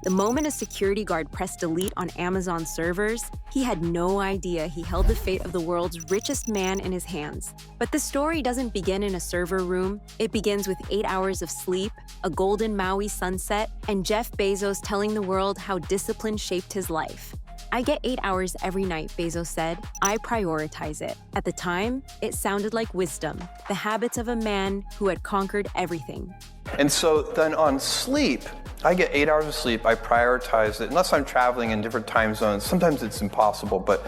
The moment a security guard pressed delete on Amazon servers, he had no idea he held the fate of the world's richest man in his hands. But the story doesn't begin in a server room. It begins with 8 hours of sleep, a golden Maui sunset, and Jeff Bezos telling the world how discipline shaped his life. "I get 8 hours every night," Bezos said. "I prioritize it." At the time, it sounded like wisdom, the habits of a man who had conquered everything. And so then on sleep, I get 8 hours of sleep, I prioritize it, unless I'm traveling in different time zones. Sometimes it's impossible, but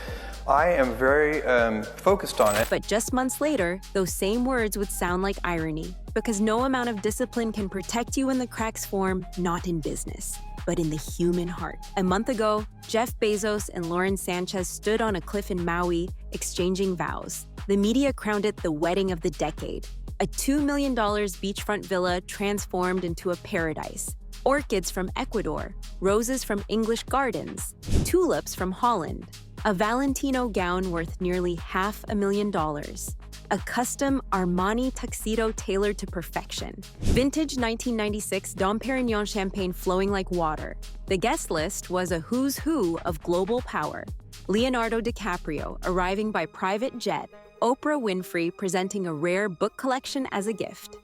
I am very focused on it. But just months later, those same words would sound like irony, because no amount of discipline can protect you when the cracks form, not in business, but in the human heart. A month ago, Jeff Bezos and Lauren Sanchez stood on a cliff in Maui, exchanging vows. The media crowned it the wedding of the decade. A $2 million beachfront villa transformed into a paradise. Orchids from Ecuador, roses from English gardens, tulips from Holland, a Valentino gown worth nearly $500,000, a custom Armani tuxedo tailored to perfection, vintage 1996 Dom Perignon champagne flowing like water. The guest list was a who's who of global power. Leonardo DiCaprio arriving by private jet, Oprah Winfrey presenting a rare book collection as a gift,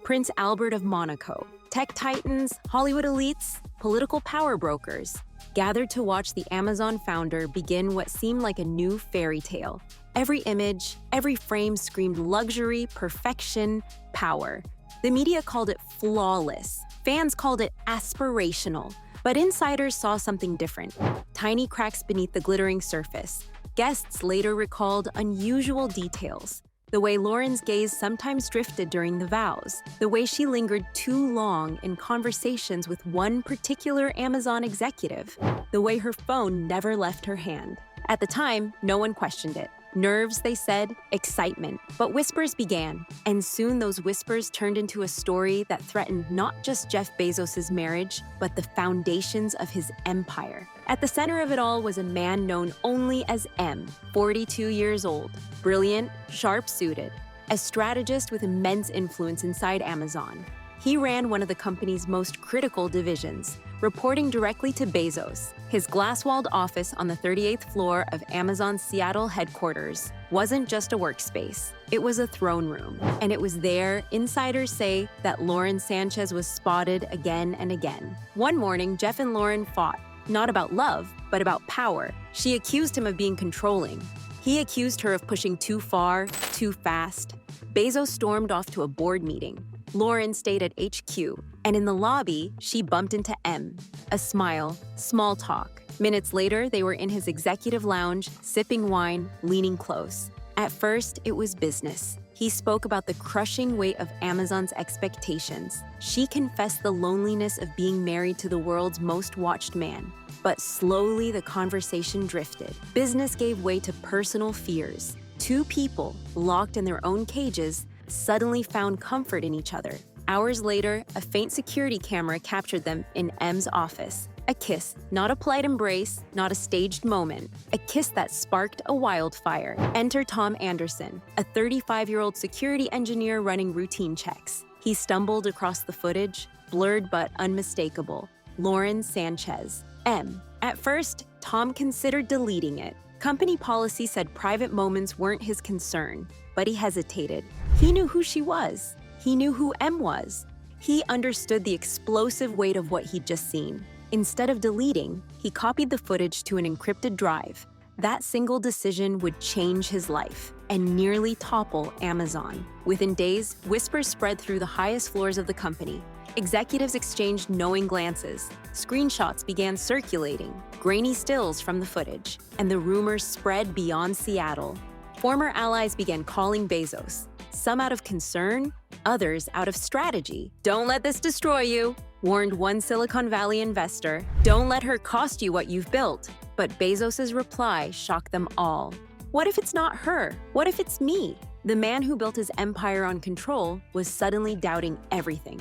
Prince Albert of Monaco, tech titans, Hollywood elites, political power brokers, gathered to watch the Amazon founder begin what seemed like a new fairy tale. Every image, every frame screamed luxury, perfection, power. The media called it flawless. Fans called it aspirational. But insiders saw something different. Tiny cracks beneath the glittering surface. Guests later recalled unusual details. The way Lauren's gaze sometimes drifted during the vows, the way she lingered too long in conversations with one particular Amazon executive, the way her phone never left her hand. At the time, no one questioned it. Nerves, they said, excitement. But whispers began, and soon those whispers turned into a story that threatened not just Jeff Bezos' marriage, but the foundations of his empire. At the center of it all was a man known only as M, 42 years old, brilliant, sharp-suited, a strategist with immense influence inside Amazon. He ran one of the company's most critical divisions, reporting directly to Bezos. His glass-walled office on the 38th floor of Amazon's Seattle headquarters wasn't just a workspace. It was a throne room. And it was there, insiders say, that Lauren Sanchez was spotted again and again. One morning, Jeff and Lauren fought, not about love, but about power. She accused him of being controlling. He accused her of pushing too far, too fast. Bezos stormed off to a board meeting. Lauren stayed at HQ, and in the lobby, she bumped into M. A smile, small talk. Minutes later, they were in his executive lounge, sipping wine, leaning close. At first, it was business. He spoke about the crushing weight of Amazon's expectations. She confessed the loneliness of being married to the world's most watched man. But slowly, the conversation drifted. Business gave way to personal fears. Two people, locked in their own cages, suddenly found comfort in each other. Hours later, a faint security camera captured them in M's office. A kiss, not a polite embrace, not a staged moment. A kiss that sparked a wildfire. Enter Tom Anderson, a 35-year-old security engineer running routine checks. He stumbled across the footage, blurred but unmistakable. Lauren Sanchez, M. At first, Tom considered deleting it. Company policy said private moments weren't his concern, but he hesitated. He knew who she was. He knew who M was. He understood the explosive weight of what he'd just seen. Instead of deleting, he copied the footage to an encrypted drive. That single decision would change his life and nearly topple Amazon. Within days, whispers spread through the highest floors of the company. Executives exchanged knowing glances. Screenshots began circulating, grainy stills from the footage, and the rumors spread beyond Seattle. Former allies began calling Bezos, some out of concern, others out of strategy. "Don't let this destroy you," warned one Silicon Valley investor. "Don't let her cost you what you've built." But Bezos' reply shocked them all. What if it's not her? What if it's me? The man who built his empire on control was suddenly doubting everything.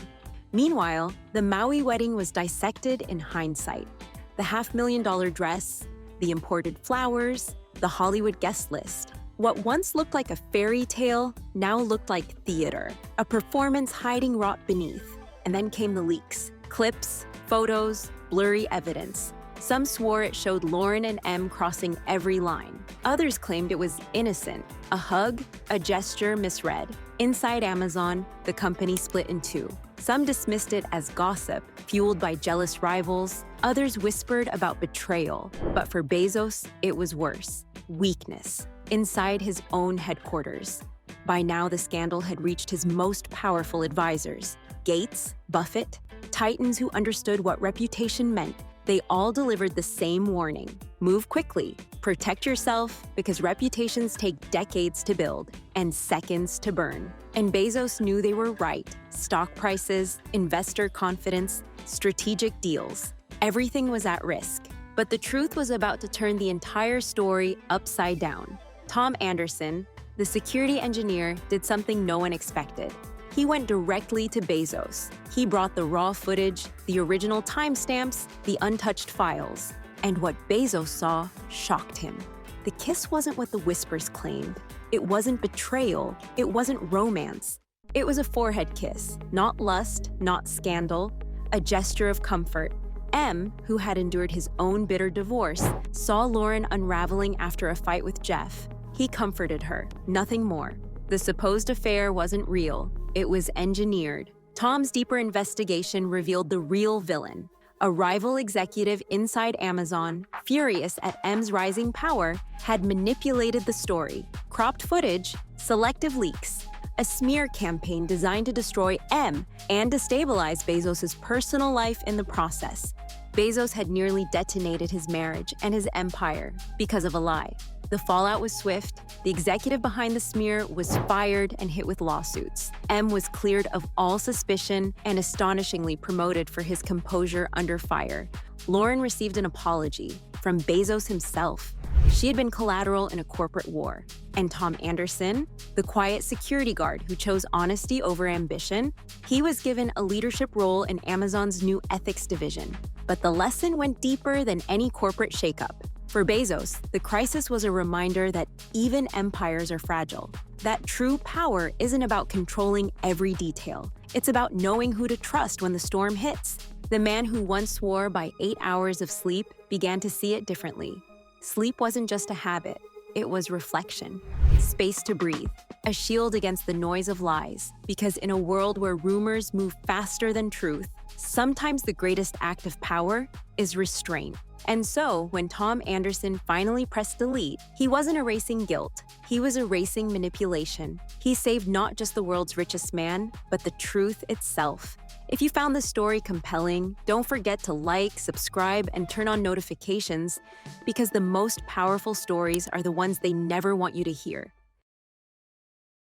Meanwhile, the Maui wedding was dissected in hindsight. The $500,000 dress, the imported flowers, the Hollywood guest list. What once looked like a fairy tale now looked like theater, a performance hiding rot beneath. And then came the leaks. Clips, Photos, blurry evidence. Some swore it showed Lauren and M crossing every line. Others claimed it was innocent, a hug, a gesture misread. Inside Amazon, the company split in two. Some dismissed it as gossip, fueled by jealous rivals. Others whispered about betrayal. But for Bezos, it was worse. Weakness. Inside his own headquarters. By now, the scandal had reached his most powerful advisors. Gates, Buffett, titans who understood what reputation meant. They all delivered the same warning. Move quickly. Protect yourself, because reputations take decades to build and seconds to burn. And Bezos knew they were right. Stock prices, investor confidence, strategic deals. Everything was at risk. But the truth was about to turn the entire story upside down. Tom Anderson, the security engineer, did something no one expected. He went directly to Bezos. He brought the raw footage, the original timestamps, the untouched files. And what Bezos saw shocked him. The kiss wasn't what the whispers claimed. It wasn't betrayal. It wasn't romance. It was a forehead kiss, not lust, not scandal, a gesture of comfort. M, who had endured his own bitter divorce, saw Lauren unraveling after a fight with Jeff. He comforted her, nothing more. The supposed affair wasn't real. It was engineered. Tom's deeper investigation revealed the real villain. A rival executive inside Amazon, furious at M's rising power, had manipulated the story. Cropped footage, selective leaks, a smear campaign designed to destroy M and destabilize Bezos' personal life in the process. Bezos had nearly detonated his marriage and his empire because of a lie. The fallout was swift. The executive behind the smear was fired and hit with lawsuits. M was cleared of all suspicion and astonishingly promoted for his composure under fire. Lauren received an apology from Bezos himself. She had been collateral in a corporate war. And Tom Anderson, the quiet security guard who chose honesty over ambition, he was given a leadership role in Amazon's new ethics division. But the lesson went deeper than any corporate shakeup. For Bezos, the crisis was a reminder that even empires are fragile. That true power isn't about controlling every detail. It's about knowing who to trust when the storm hits. The man who once swore by 8 hours of sleep began to see it differently. Sleep wasn't just a habit, it was reflection. Space to breathe, a shield against the noise of lies. Because in a world where rumors move faster than truth, sometimes the greatest act of power is restraint. And so, when Tom Anderson finally pressed delete, he wasn't erasing guilt. He was erasing manipulation. He saved not just the world's richest man, but the truth itself. If you found this story compelling, don't forget to like, subscribe, and turn on notifications, because the most powerful stories are the ones they never want you to hear.